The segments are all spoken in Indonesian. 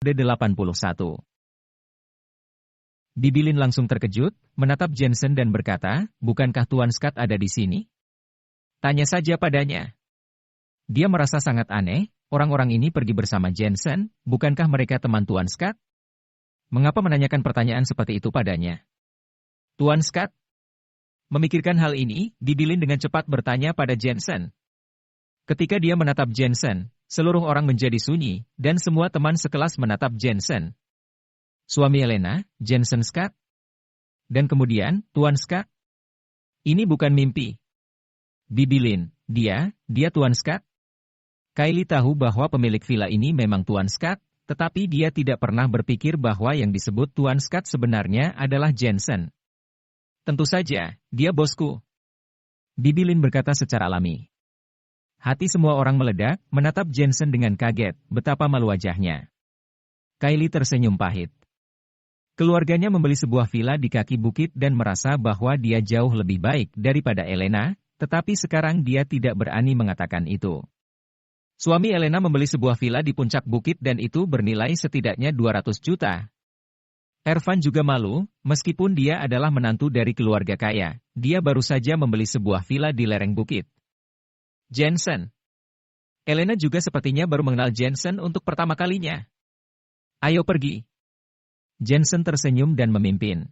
D81. Bibilin langsung terkejut, menatap Jensen dan berkata, bukankah Tuan Scott ada di sini? Tanya saja padanya. Dia merasa sangat aneh, orang-orang ini pergi bersama Jensen, bukankah mereka teman Tuan Scott? Mengapa menanyakan pertanyaan seperti itu padanya? Tuan Scott? Memikirkan hal ini, Bibilin dengan cepat bertanya pada Jensen. Ketika dia menatap Jensen, seluruh orang menjadi sunyi, dan semua teman sekelas menatap Jensen. Suami Elena, Jensen Scott. Dan kemudian, Tuan Scott. Ini bukan mimpi. Bibilin, dia Tuan Scott. Kylie tahu bahwa pemilik villa ini memang Tuan Scott, tetapi dia tidak pernah berpikir bahwa yang disebut Tuan Scott sebenarnya adalah Jensen. Tentu saja, dia bosku. Bibilin berkata secara alami. Hati semua orang meledak, menatap Jensen dengan kaget, betapa malu wajahnya. Kylie tersenyum pahit. Keluarganya membeli sebuah villa di kaki bukit dan merasa bahwa dia jauh lebih baik daripada Elena, tetapi sekarang dia tidak berani mengatakan itu. Suami Elena membeli sebuah villa di puncak bukit dan itu bernilai setidaknya 200 juta. Ervan juga malu, meskipun dia adalah menantu dari keluarga kaya, dia baru saja membeli sebuah villa di lereng bukit. Jensen. Elena juga sepertinya baru mengenal Jensen untuk pertama kalinya. Ayo pergi. Jensen tersenyum dan memimpin.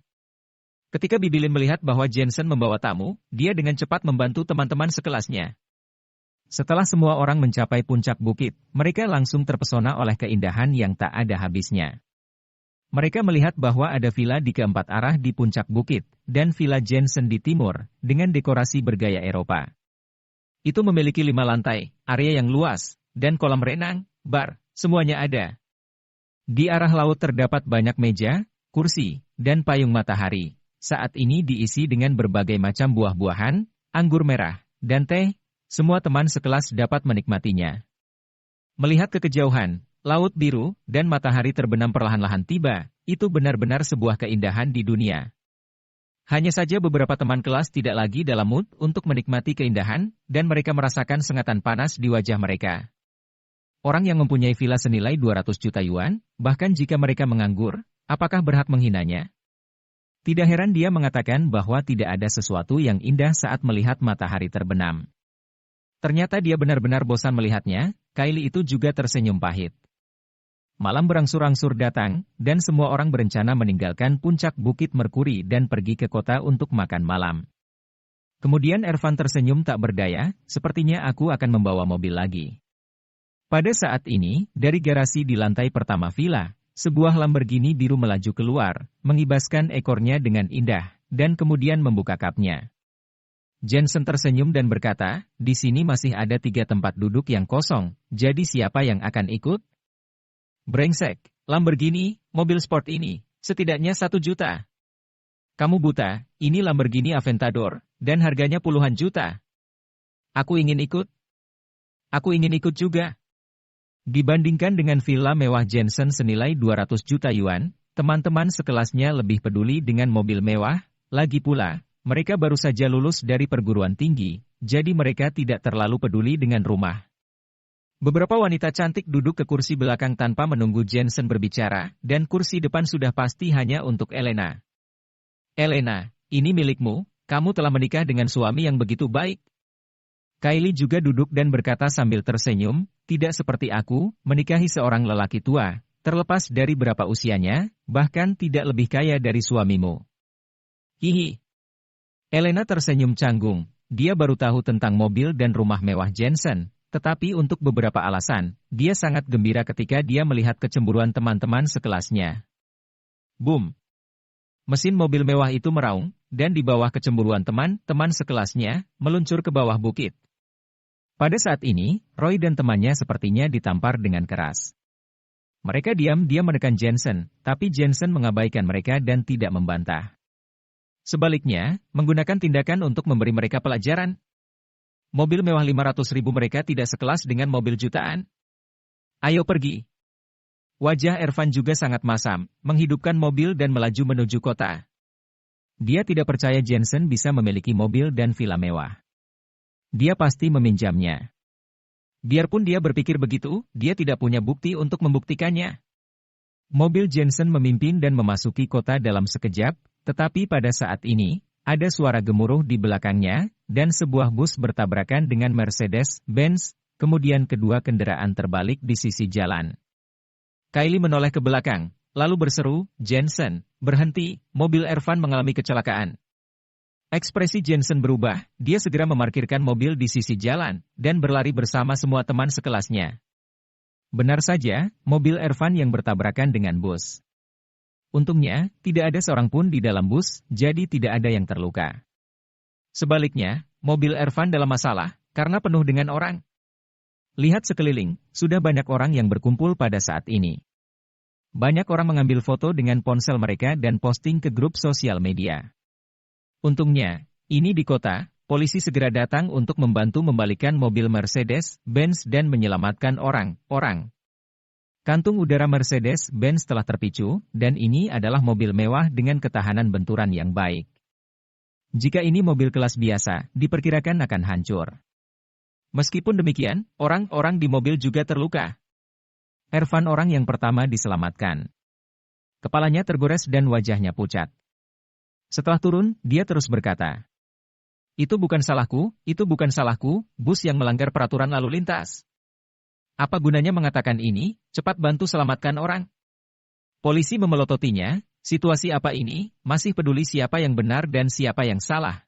Ketika Bibilin melihat bahwa Jensen membawa tamu, dia dengan cepat membantu teman-teman sekelasnya. Setelah semua orang mencapai puncak bukit, mereka langsung terpesona oleh keindahan yang tak ada habisnya. Mereka melihat bahwa ada villa di keempat arah di puncak bukit, dan villa Jensen di timur, dengan dekorasi bergaya Eropa. Itu memiliki 5 lantai, area yang luas, dan kolam renang, bar, semuanya ada. Di arah laut terdapat banyak meja, kursi, dan payung matahari. Saat ini diisi dengan berbagai macam buah-buahan, anggur merah, dan teh. Semua teman sekelas dapat menikmatinya. Melihat ke kejauhan, laut biru, dan matahari terbenam perlahan-lahan tiba, itu benar-benar sebuah keindahan di dunia. Hanya saja beberapa teman kelas tidak lagi dalam mood untuk menikmati keindahan, dan mereka merasakan sengatan panas di wajah mereka. Orang yang mempunyai villa senilai 200 juta yuan, bahkan jika mereka menganggur, apakah berhak menghinanya? Tidak heran dia mengatakan bahwa tidak ada sesuatu yang indah saat melihat matahari terbenam. Ternyata dia benar-benar bosan melihatnya, Kylie itu juga tersenyum pahit. Malam berangsur-angsur datang, dan semua orang berencana meninggalkan puncak Bukit Merkuri dan pergi ke kota untuk makan malam. Kemudian Ervan tersenyum tak berdaya, sepertinya aku akan membawa mobil lagi. Pada saat ini, dari garasi di lantai pertama villa, sebuah Lamborghini biru melaju keluar, mengibaskan ekornya dengan indah, dan kemudian membuka kapnya. Jensen tersenyum dan berkata, di sini masih ada 3 tempat duduk yang kosong, jadi siapa yang akan ikut? Brengsek, Lamborghini, mobil sport ini, setidaknya 1 juta. Kamu buta, ini Lamborghini Aventador, dan harganya puluhan juta. Aku ingin ikut. Aku ingin ikut juga. Dibandingkan dengan villa mewah Jensen senilai 200 juta yuan, teman-teman sekelasnya lebih peduli dengan mobil mewah, lagi pula, mereka baru saja lulus dari perguruan tinggi, jadi mereka tidak terlalu peduli dengan rumah. Beberapa wanita cantik duduk ke kursi belakang tanpa menunggu Jensen berbicara, dan kursi depan sudah pasti hanya untuk Elena. Elena, ini milikmu, kamu telah menikah dengan suami yang begitu baik. Kylie juga duduk dan berkata sambil tersenyum, tidak seperti aku, menikahi seorang lelaki tua, terlepas dari berapa usianya, bahkan tidak lebih kaya dari suamimu. Hihi. Elena tersenyum canggung, dia baru tahu tentang mobil dan rumah mewah Jensen, tetapi untuk beberapa alasan, dia sangat gembira ketika dia melihat kecemburuan teman-teman sekelasnya. Boom. Mesin mobil mewah itu meraung, dan di bawah kecemburuan teman-teman sekelasnya, meluncur ke bawah bukit. Pada saat ini, Roy dan temannya sepertinya ditampar dengan keras. Mereka diam-diam menekan Jensen, tapi Jensen mengabaikan mereka dan tidak membantah. Sebaliknya, menggunakan tindakan untuk memberi mereka pelajaran. Mobil mewah 500.000 mereka tidak sekelas dengan mobil jutaan. Ayo pergi. Wajah Ervan juga sangat masam, menghidupkan mobil dan melaju menuju kota. Dia tidak percaya Jensen bisa memiliki mobil dan villa mewah. Dia pasti meminjamnya. Biarpun dia berpikir begitu, dia tidak punya bukti untuk membuktikannya. Mobil Jensen memimpin dan memasuki kota dalam sekejap, tetapi pada saat ini, ada suara gemuruh di belakangnya, dan sebuah bus bertabrakan dengan Mercedes-Benz, kemudian kedua kendaraan terbalik di sisi jalan. Kylie menoleh ke belakang, lalu berseru, "Jensen, berhenti, mobil Ervan mengalami kecelakaan." Ekspresi Jensen berubah, dia segera memarkirkan mobil di sisi jalan, dan berlari bersama semua teman sekelasnya. Benar saja, mobil Ervan yang bertabrakan dengan bus. Untungnya, tidak ada seorang pun di dalam bus, jadi tidak ada yang terluka. Sebaliknya, mobil Ervan dalam masalah, karena penuh dengan orang. Lihat sekeliling, sudah banyak orang yang berkumpul pada saat ini. Banyak orang mengambil foto dengan ponsel mereka dan posting ke grup sosial media. Untungnya, ini di kota, polisi segera datang untuk membantu membalikan mobil Mercedes-Benz dan menyelamatkan orang. Kantung udara Mercedes-Benz telah terpicu, dan ini adalah mobil mewah dengan ketahanan benturan yang baik. Jika ini mobil kelas biasa, diperkirakan akan hancur. Meskipun demikian, orang-orang di mobil juga terluka. Ervan orang yang pertama diselamatkan. Kepalanya tergores dan wajahnya pucat. Setelah turun, dia terus berkata, "Itu bukan salahku, bus yang melanggar peraturan lalu lintas. Apa gunanya mengatakan ini, cepat bantu selamatkan orang." Polisi memelototinya, situasi apa ini, masih peduli siapa yang benar dan siapa yang salah.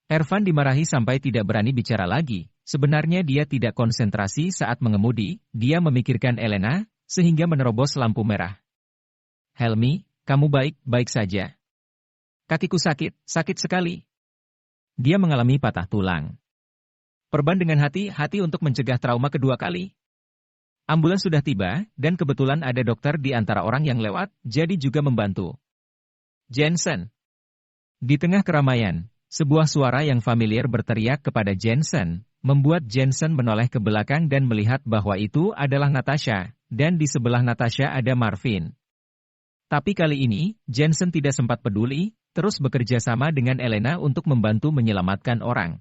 Ervan dimarahi sampai tidak berani bicara lagi, sebenarnya dia tidak konsentrasi saat mengemudi, dia memikirkan Elena, sehingga menerobos lampu merah. "Helmi, kamu baik-baik saja." "Kakiku sakit sekali." Dia mengalami patah tulang. "Perban dengan hati-hati untuk mencegah trauma kedua kali." Ambulans sudah tiba, dan kebetulan ada dokter di antara orang yang lewat, jadi juga membantu. "Jensen." Di tengah keramaian, sebuah suara yang familiar berteriak kepada Jensen, membuat Jensen menoleh ke belakang dan melihat bahwa itu adalah Natasha, dan di sebelah Natasha ada Marvin. Tapi kali ini, Jensen tidak sempat peduli, terus bekerja sama dengan Elena untuk membantu menyelamatkan orang.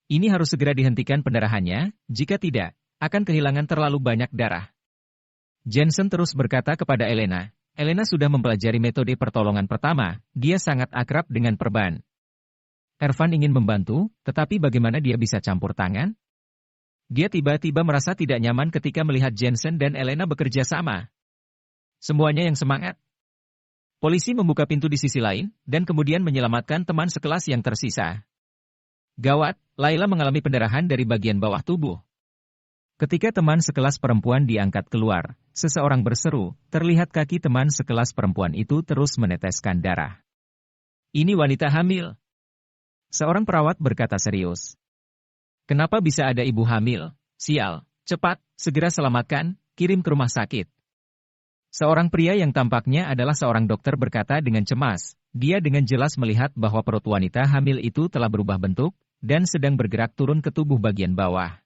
Ini harus segera dihentikan pendarahannya, jika tidak, akan kehilangan terlalu banyak darah. Jensen terus berkata kepada Elena. Elena sudah mempelajari metode pertolongan pertama, dia sangat akrab dengan perban. Ervan ingin membantu, tetapi bagaimana dia bisa campur tangan? Dia tiba-tiba merasa tidak nyaman ketika melihat Jensen dan Elena bekerja sama. Semuanya yang semangat. Polisi membuka pintu di sisi lain, dan kemudian menyelamatkan teman sekelas yang tersisa. Gawat, Laila mengalami pendarahan dari bagian bawah tubuh. Ketika teman sekelas perempuan diangkat keluar, seseorang berseru, terlihat kaki teman sekelas perempuan itu terus meneteskan darah. "Ini wanita hamil." Seorang perawat berkata serius. "Kenapa bisa ada ibu hamil? Sial, cepat, segera selamatkan, kirim ke rumah sakit." Seorang pria yang tampaknya adalah seorang dokter berkata dengan cemas, dia dengan jelas melihat bahwa perut wanita hamil itu telah berubah bentuk, dan sedang bergerak turun ke tubuh bagian bawah.